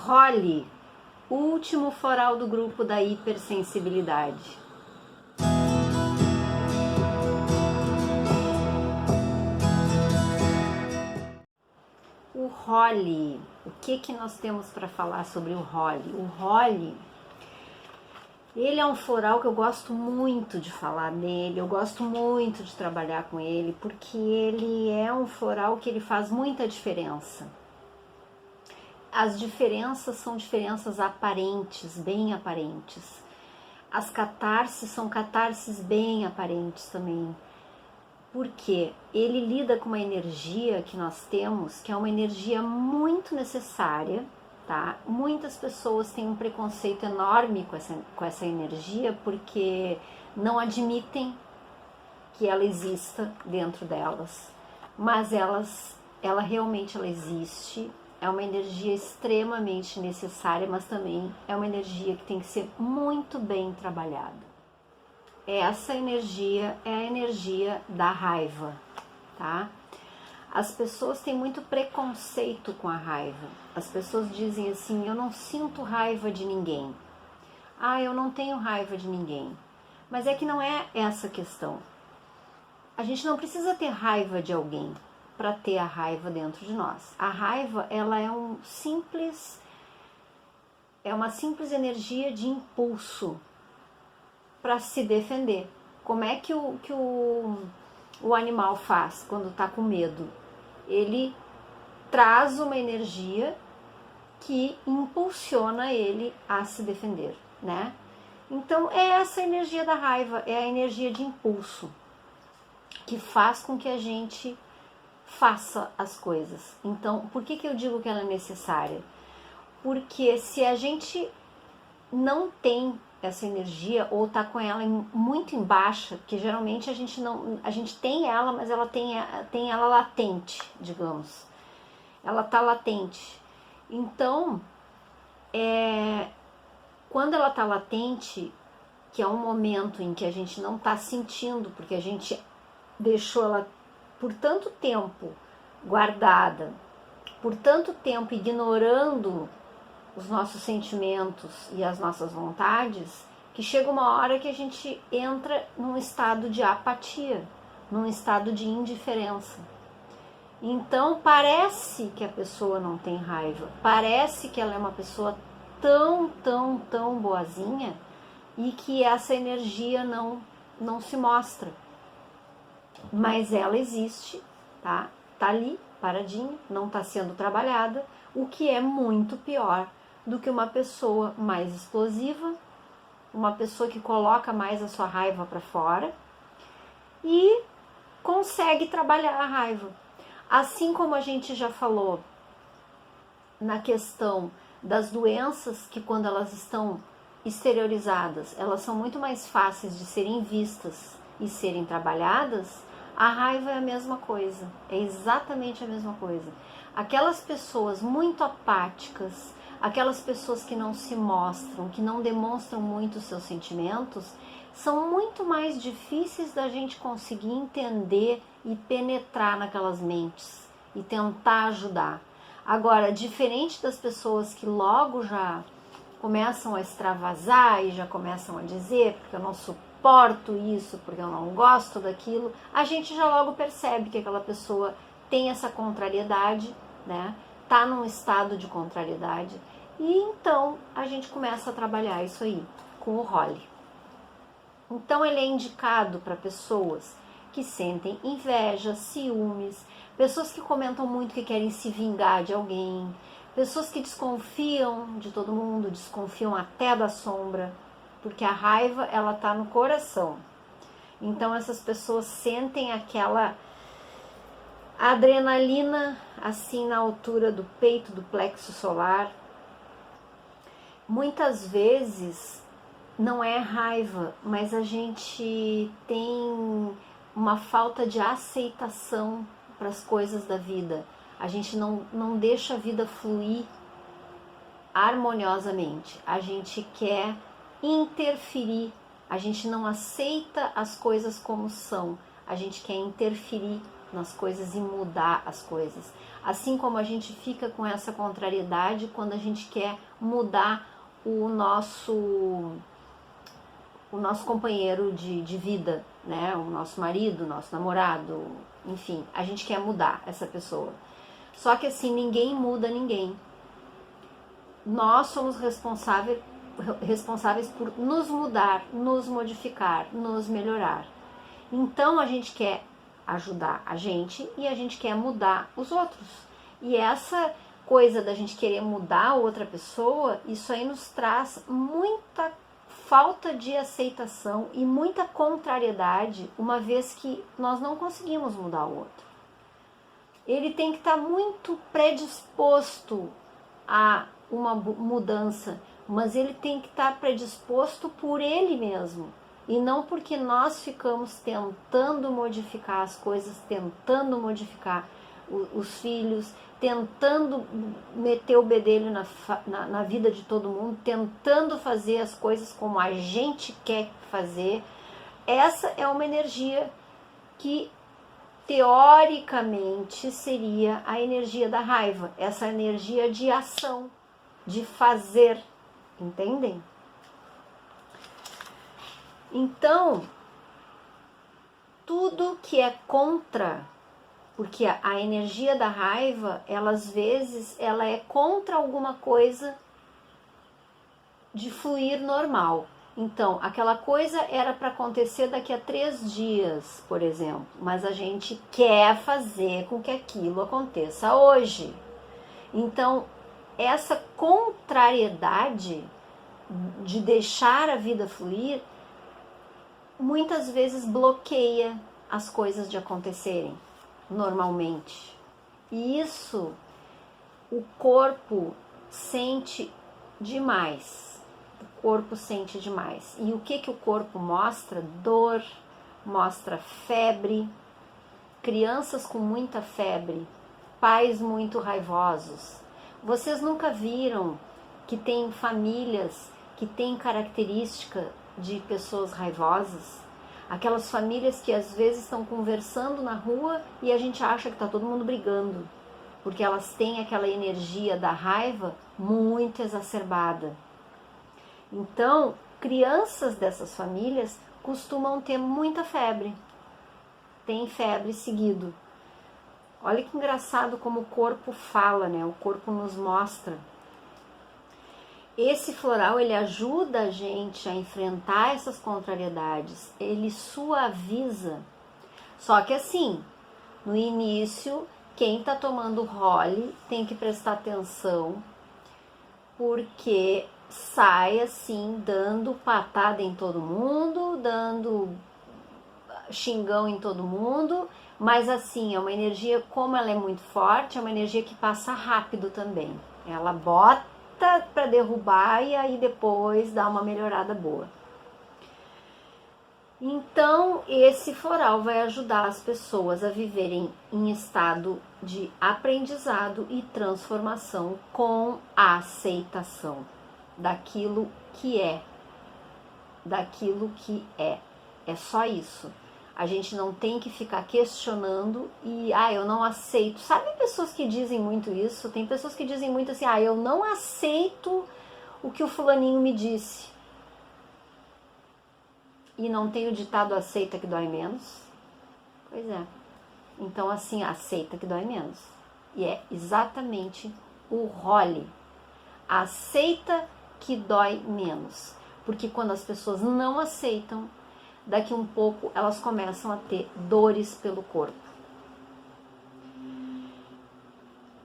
Holly, o último floral do grupo da hipersensibilidade. O Holly, o que nós temos para falar sobre o Holly? O Holly, ele é um floral que eu gosto muito de falar nele, eu gosto muito de trabalhar com ele, porque ele é um floral que ele faz muita diferença. As diferenças são diferenças aparentes, bem aparentes. As catarses são catarses bem aparentes também. Porque ele lida com uma energia que nós temos, que é uma energia muito necessária, tá? Muitas pessoas têm um preconceito enorme com essa energia, porque não admitem que ela exista dentro delas. Mas ela realmente existe, é uma energia extremamente necessária, mas também é uma energia que tem que ser muito bem trabalhada. Essa energia é a energia da raiva, tá? As pessoas têm muito preconceito com a raiva. As pessoas dizem assim, eu não sinto raiva de ninguém. Ah, eu não tenho raiva de ninguém. Mas é que não é essa a questão. A gente não precisa ter raiva de alguém para ter a raiva dentro de nós. A raiva, ela é uma simples energia de impulso para se defender. Como é que o animal faz quando está com medo? Ele traz uma energia que impulsiona ele a se defender, né? Então é essa energia da raiva, é a energia de impulso que faz com que a gente faça as coisas. Então, por que eu digo que ela é necessária? Porque se a gente não tem essa energia ou tá com ela muito em baixa, que geralmente a gente tem ela, mas ela tem ela latente, digamos. Ela tá latente. Então, quando ela tá latente, que é um momento em que a gente não tá sentindo, porque a gente deixou ela por tanto tempo guardada, por tanto tempo ignorando os nossos sentimentos e as nossas vontades, que chega uma hora que a gente entra num estado de apatia, num estado de indiferença. Então parece que a pessoa não tem raiva, parece que ela é uma pessoa tão boazinha e que essa energia não se mostra. Mas ela existe, tá? Tá ali, paradinha, não tá sendo trabalhada, o que é muito pior do que uma pessoa mais explosiva, uma pessoa que coloca mais a sua raiva para fora e consegue trabalhar a raiva. Assim como a gente já falou na questão das doenças, que quando elas estão exteriorizadas, elas são muito mais fáceis de serem vistas e serem trabalhadas, a raiva é a mesma coisa, é exatamente a mesma coisa. Aquelas pessoas muito apáticas, aquelas pessoas que não se mostram, que não demonstram muito os seus sentimentos, são muito mais difíceis da gente conseguir entender e penetrar naquelas mentes e tentar ajudar. Agora, diferente das pessoas que logo já começam a extravasar e já começam a dizer, porque eu não suporto isso, porque eu não gosto daquilo, a gente já logo percebe que aquela pessoa tem essa contrariedade, né? Tá num estado de contrariedade, e então a gente começa a trabalhar isso aí com o Holly. Então ele é indicado para pessoas que sentem inveja, ciúmes, pessoas que comentam muito que querem se vingar de alguém, pessoas que desconfiam de todo mundo, desconfiam até da sombra, porque a raiva, ela tá no coração. Então essas pessoas sentem aquela adrenalina assim na altura do peito, do plexo solar. Muitas vezes não é raiva, mas a gente tem uma falta de aceitação para as coisas da vida. A gente não deixa a vida fluir harmoniosamente. A gente quer interferir, a gente não aceita as coisas como são, a gente quer interferir nas coisas e mudar as coisas. Assim como a gente fica com essa contrariedade quando a gente quer mudar o nosso companheiro de vida, né? O nosso marido, o nosso namorado, enfim, a gente quer mudar essa pessoa. Só que assim, ninguém muda ninguém. Nós somos responsáveis por nos mudar, nos modificar, nos melhorar. Então a gente quer ajudar a gente e a gente quer mudar os outros. E essa coisa da gente querer mudar outra pessoa, isso aí nos traz muita falta de aceitação e muita contrariedade, uma vez que nós não conseguimos mudar o outro. Ele tem que estar muito predisposto a uma mudança, mas ele tem que estar predisposto por ele mesmo, e não porque nós ficamos tentando modificar as coisas, tentando modificar os filhos, tentando meter o bedelho na vida de todo mundo, tentando fazer as coisas como a gente quer fazer. Essa é uma energia que teoricamente seria a energia da raiva, essa energia de ação, de fazer, entendem? Então, tudo que é contra, porque a energia da raiva, ela às vezes, ela é contra alguma coisa de fluir normal. Então, aquela coisa era para acontecer daqui a 3 dias, por exemplo, mas a gente quer fazer com que aquilo aconteça hoje. Então, essa contrariedade de deixar a vida fluir, muitas vezes bloqueia as coisas de acontecerem normalmente. E isso o corpo sente demais. O corpo sente demais. E o que o corpo mostra? Dor, mostra febre, crianças com muita febre, pais muito raivosos. Vocês nunca viram que tem famílias que têm característica de pessoas raivosas? Aquelas famílias que às vezes estão conversando na rua e a gente acha que está todo mundo brigando, porque elas têm aquela energia da raiva muito exacerbada. Então, crianças dessas famílias costumam ter muita febre, tem febre seguido. Olha que engraçado como o corpo fala, né? O corpo nos mostra. Esse floral, ele ajuda a gente a enfrentar essas contrariedades, ele suaviza. Só que assim, no início, quem está tomando Holly tem que prestar atenção, porque sai assim, dando patada em todo mundo, dando xingão em todo mundo, mas assim, é uma energia, como ela é muito forte, é uma energia que passa rápido também. Ela bota para derrubar e aí depois dá uma melhorada boa. Então, esse floral vai ajudar as pessoas a viverem em estado de aprendizado e transformação com a aceitação daquilo que é. Daquilo que é. É só isso. A gente não tem que ficar questionando e, eu não aceito. Sabe pessoas que dizem muito isso? Tem pessoas que dizem muito assim, eu não aceito o que o fulaninho me disse. E não tem o ditado aceita que dói menos? Pois é. Então, assim, aceita que dói menos. E é exatamente o Holly. Aceita que dói menos. Porque quando as pessoas não aceitam, daqui um pouco elas começam a ter dores pelo corpo.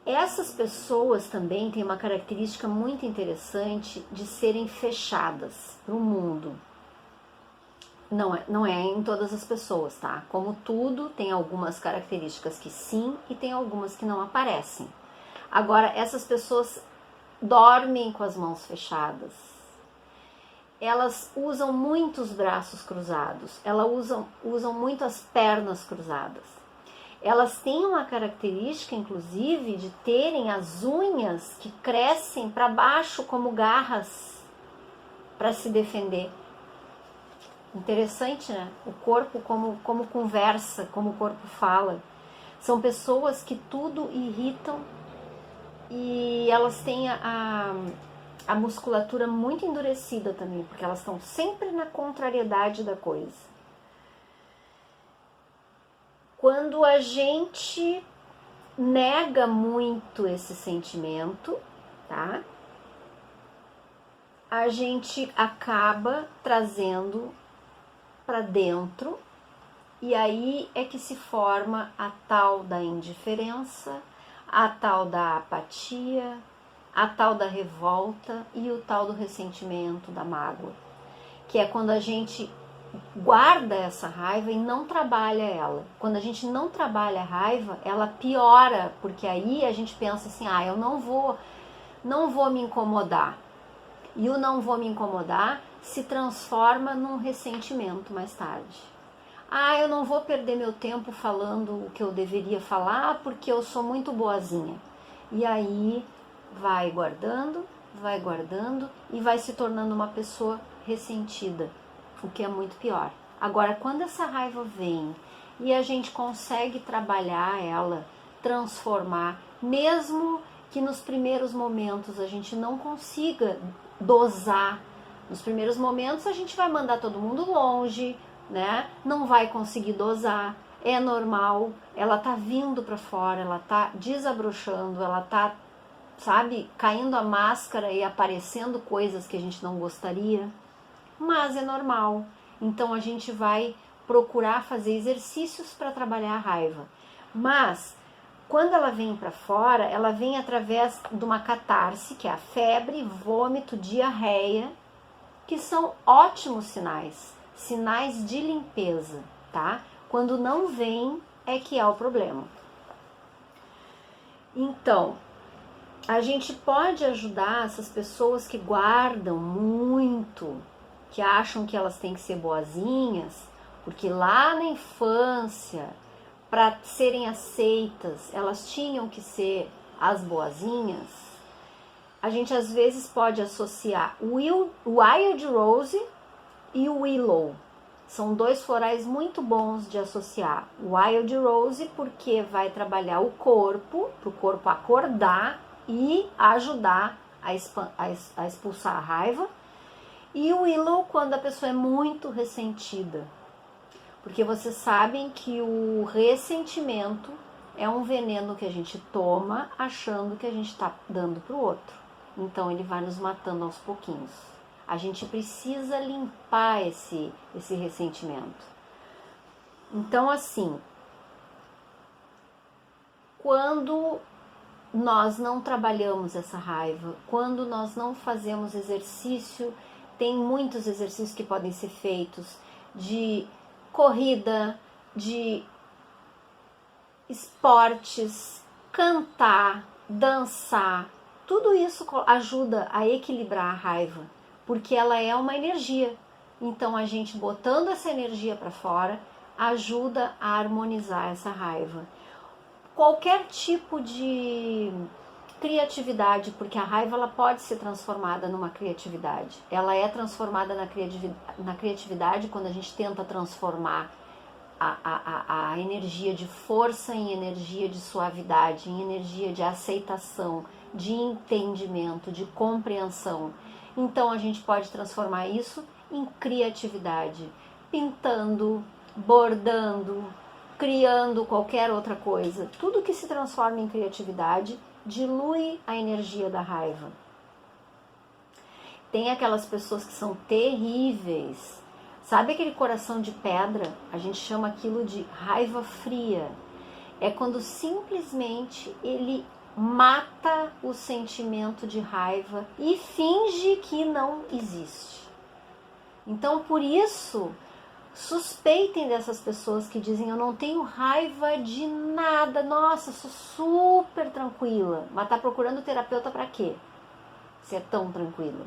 Essas pessoas também têm uma característica muito interessante de serem fechadas para o mundo. Não é em todas as pessoas, tá? Como tudo, tem algumas características que sim e tem algumas que não aparecem. Agora, essas pessoas dormem com as mãos fechadas. Elas usam muito os braços cruzados. Elas usam muito as pernas cruzadas. Elas têm uma característica, inclusive, de terem as unhas que crescem para baixo como garras para se defender. Interessante, né? O corpo como conversa, como o corpo fala. São pessoas que tudo irritam e elas têm a musculatura muito endurecida também, porque elas estão sempre na contrariedade da coisa. Quando a gente nega muito esse sentimento, tá? A gente acaba trazendo para dentro e aí é que se forma a tal da indiferença, a tal da apatia, a tal da revolta e o tal do ressentimento, da mágoa, que é quando a gente guarda essa raiva e não trabalha ela. Quando a gente não trabalha a raiva, ela piora, porque aí a gente pensa assim, eu não vou me incomodar. E o não vou me incomodar se transforma num ressentimento mais tarde. Eu não vou perder meu tempo falando o que eu deveria falar porque eu sou muito boazinha. E aí vai guardando e vai se tornando uma pessoa ressentida, o que é muito pior. Agora, quando essa raiva vem e a gente consegue trabalhar ela, transformar, mesmo que nos primeiros momentos a gente não consiga dosar, nos primeiros momentos a gente vai mandar todo mundo longe, né? Não vai conseguir dosar, é normal, ela tá vindo para fora, ela tá desabrochando, ela tá, caindo a máscara e aparecendo coisas que a gente não gostaria, mas é normal. Então a gente vai procurar fazer exercícios para trabalhar a raiva. Mas quando ela vem para fora, ela vem através de uma catarse, que é a febre, vômito, diarreia, que são ótimos sinais de limpeza, tá? Quando não vem é que é o problema. Então, a gente pode ajudar essas pessoas que guardam muito, que acham que elas têm que ser boazinhas, porque lá na infância, para serem aceitas, elas tinham que ser as boazinhas. A gente às vezes pode associar o Wild Rose e o Willow. São dois florais muito bons de associar. O Wild Rose porque vai trabalhar o corpo, para o corpo acordar e ajudar a expulsar a raiva. E o Willow quando a pessoa é muito ressentida. Porque vocês sabem que o ressentimento é um veneno que a gente toma achando que a gente está dando para o outro. Então ele vai nos matando aos pouquinhos. A gente precisa limpar esse ressentimento. Então assim, quando nós não trabalhamos essa raiva, quando nós não fazemos exercício, tem muitos exercícios que podem ser feitos de corrida, de esportes, cantar, dançar, tudo isso ajuda a equilibrar a raiva, porque ela é uma energia. Então a gente botando essa energia para fora ajuda a harmonizar essa raiva. Qualquer tipo de criatividade, porque a raiva ela pode ser transformada numa criatividade. Ela é transformada na criatividade quando a gente tenta transformar a energia de força em energia de suavidade, em energia de aceitação, de entendimento, de compreensão. Então a gente pode transformar isso em criatividade, pintando, bordando, criando qualquer outra coisa. Tudo que se transforma em criatividade dilui a energia da raiva. Tem aquelas pessoas que são terríveis. Sabe aquele coração de pedra? A gente chama aquilo de raiva fria. É quando simplesmente ele mata o sentimento de raiva e finge que não existe. Então, por isso, suspeitem dessas pessoas que dizem eu não tenho raiva de nada, nossa, sou super tranquila. Mas tá procurando terapeuta para quê? Se é tão tranquila.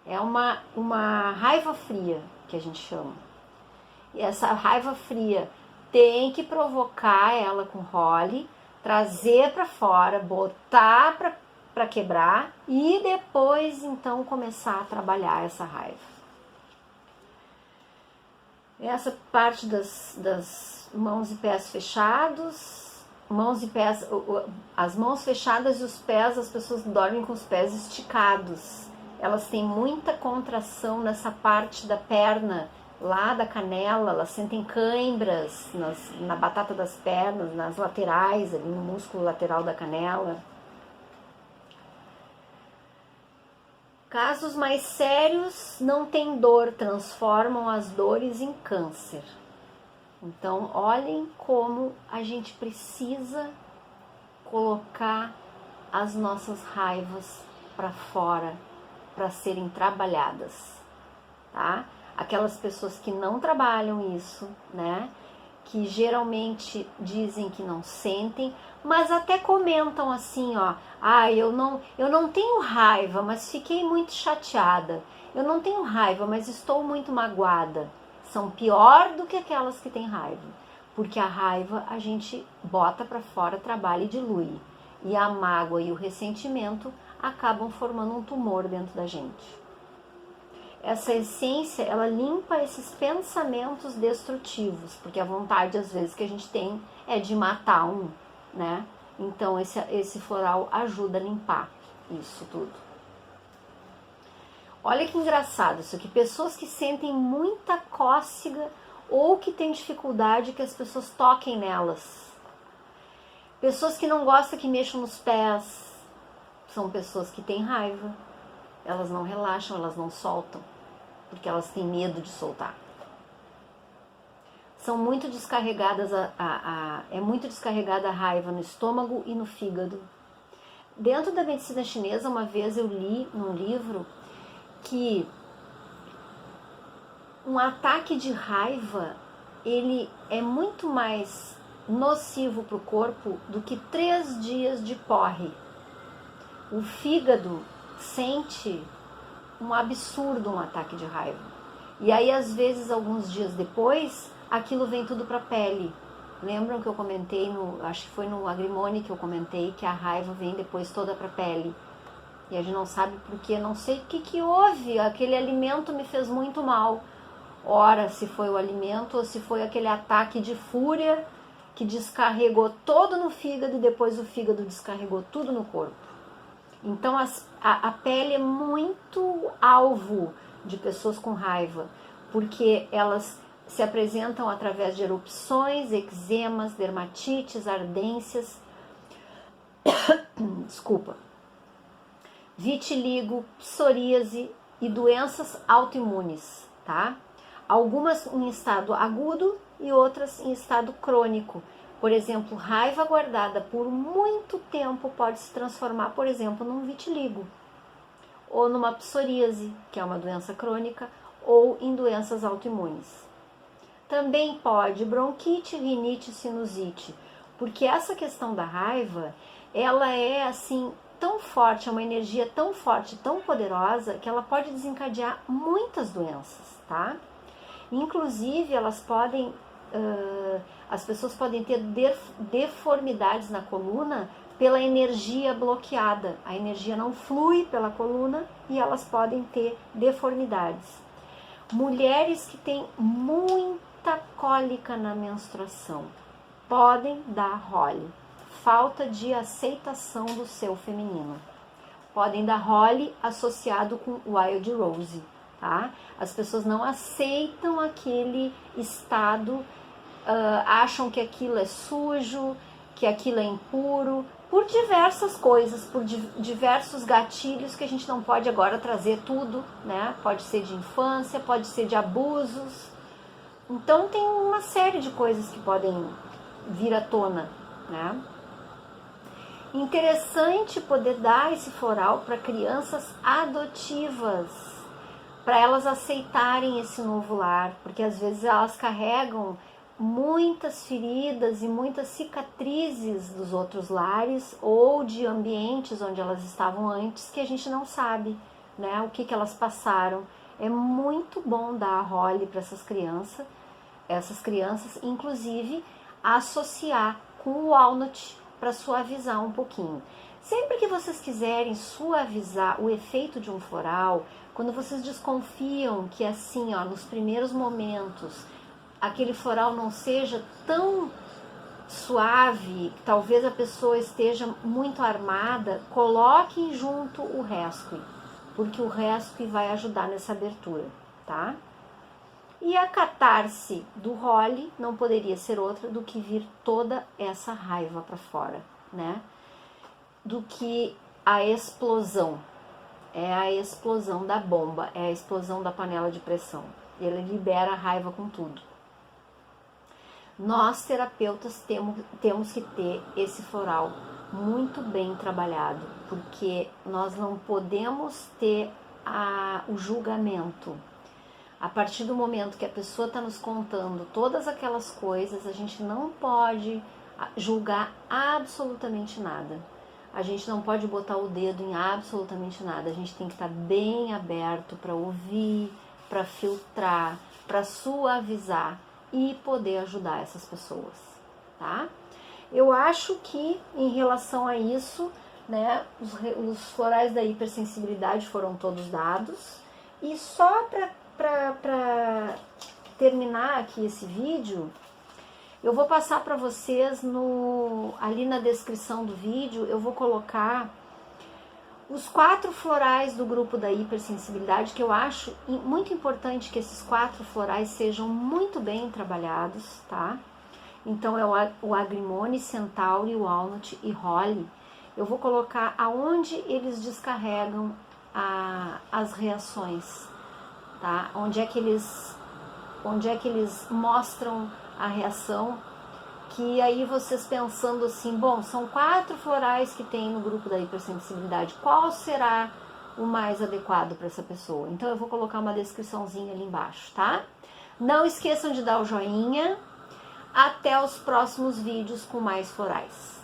É uma raiva fria que a gente chama. E essa raiva fria tem que provocar ela com role, trazer para fora, botar para quebrar e depois então começar a trabalhar essa raiva. Essa parte das mãos e pés fechados, mãos e pés, as mãos fechadas e os pés, as pessoas dormem com os pés esticados. Elas têm muita contração nessa parte da perna, lá da canela, elas sentem cãibras na batata das pernas, nas laterais, ali no músculo lateral da canela. Casos mais sérios não têm dor, transformam as dores em câncer. Então, olhem como a gente precisa colocar as nossas raivas para fora, para serem trabalhadas, tá? Aquelas pessoas que não trabalham isso, né? Que geralmente dizem que não sentem, mas até comentam assim, ó, eu não tenho raiva, mas fiquei muito chateada. Eu não tenho raiva, mas estou muito magoada. São pior do que aquelas que têm raiva, porque a raiva a gente bota para fora, trabalha e dilui. E a mágoa e o ressentimento acabam formando um tumor dentro da gente. Essa essência, ela limpa esses pensamentos destrutivos, porque a vontade, às vezes, que a gente tem é de matar um, né? Então, esse floral ajuda a limpar isso tudo. Olha que engraçado isso aqui. Pessoas que sentem muita cócega ou que têm dificuldade que as pessoas toquem nelas. Pessoas que não gostam que mexam nos pés. São pessoas que têm raiva. Elas não relaxam, elas não soltam, porque elas têm medo de soltar. São muito descarregadas, é muito descarregada a raiva no estômago e no fígado. Dentro da medicina chinesa, uma vez eu li num livro que um ataque de raiva, ele é muito mais nocivo para o corpo do que 3 dias de porre. O fígado sente um absurdo um ataque de raiva. E aí, às vezes, alguns dias depois, aquilo vem tudo para a pele. Lembram que eu comentei, acho que foi no Agrimone que eu comentei, que a raiva vem depois toda para a pele. E a gente não sabe por quê, não sei o que houve, aquele alimento me fez muito mal. Ora, se foi o alimento ou se foi aquele ataque de fúria que descarregou todo no fígado e depois o fígado descarregou tudo no corpo. Então a pele é muito alvo de pessoas com raiva, porque elas se apresentam através de erupções, eczemas, dermatites, ardências, vitiligo, psoríase e doenças autoimunes, tá? Algumas em estado agudo e outras em estado crônico. Por exemplo, raiva guardada por muito tempo pode se transformar, por exemplo, num vitiligo, ou numa psoríase, que é uma doença crônica, ou em doenças autoimunes. Também pode bronquite, rinite, sinusite, porque essa questão da raiva, ela é assim tão forte, é uma energia tão forte, tão poderosa, que ela pode desencadear muitas doenças, tá? Inclusive, as pessoas podem ter deformidades na coluna pela energia bloqueada. A energia não flui pela coluna e elas podem ter deformidades. Mulheres que têm muita cólica na menstruação podem dar role, falta de aceitação do seu feminino. Podem dar role associado com Wild Rose, tá? As pessoas não aceitam aquele estado, acham que aquilo é sujo, que aquilo é impuro, por diversas coisas, por diversos gatilhos que a gente não pode agora trazer tudo, né? Pode ser de infância, pode ser de abusos. Então tem uma série de coisas que podem vir à tona, né? Interessante poder dar esse floral para crianças adotivas, para elas aceitarem esse novo lar, porque às vezes elas carregam muitas feridas e muitas cicatrizes dos outros lares ou de ambientes onde elas estavam antes que a gente não sabe, né, o que elas passaram. É muito bom dar role para essas crianças, inclusive associar com o walnut para suavizar um pouquinho. Sempre que vocês quiserem suavizar o efeito de um floral, quando vocês desconfiam que assim, ó, nos primeiros momentos aquele floral não seja tão suave, talvez a pessoa esteja muito armada, coloque junto o rescue, porque o rescue vai ajudar nessa abertura, tá? E a catarse do Holly não poderia ser outra do que vir toda essa raiva para fora, né? Do que a explosão. É a explosão da bomba, é a explosão da panela de pressão. Ele libera a raiva com tudo. Nós, terapeutas, temos que ter esse floral muito bem trabalhado, porque nós não podemos ter o julgamento. A partir do momento que a pessoa está nos contando todas aquelas coisas, a gente não pode julgar absolutamente nada. A gente não pode botar o dedo em absolutamente nada. A gente tem que estar bem aberto para ouvir, para filtrar, para suavizar e poder ajudar essas pessoas, tá? Eu acho que em relação a isso, né, os florais da hipersensibilidade foram todos dados. E só para terminar aqui esse vídeo, eu vou passar para vocês ali na descrição do vídeo, eu vou colocar os 4 florais do grupo da hipersensibilidade, que eu acho muito importante que esses 4 florais sejam muito bem trabalhados, tá? Então é o Agrimony, Centauri, Walnut e Holly. Eu vou colocar aonde eles descarregam as reações, tá? Onde é que eles mostram a reação, que aí vocês pensando assim, bom, são 4 florais que tem no grupo da hipersensibilidade, qual será o mais adequado para essa pessoa? Então eu vou colocar uma descriçãozinha ali embaixo, tá? Não esqueçam de dar o joinha. Até os próximos vídeos com mais florais.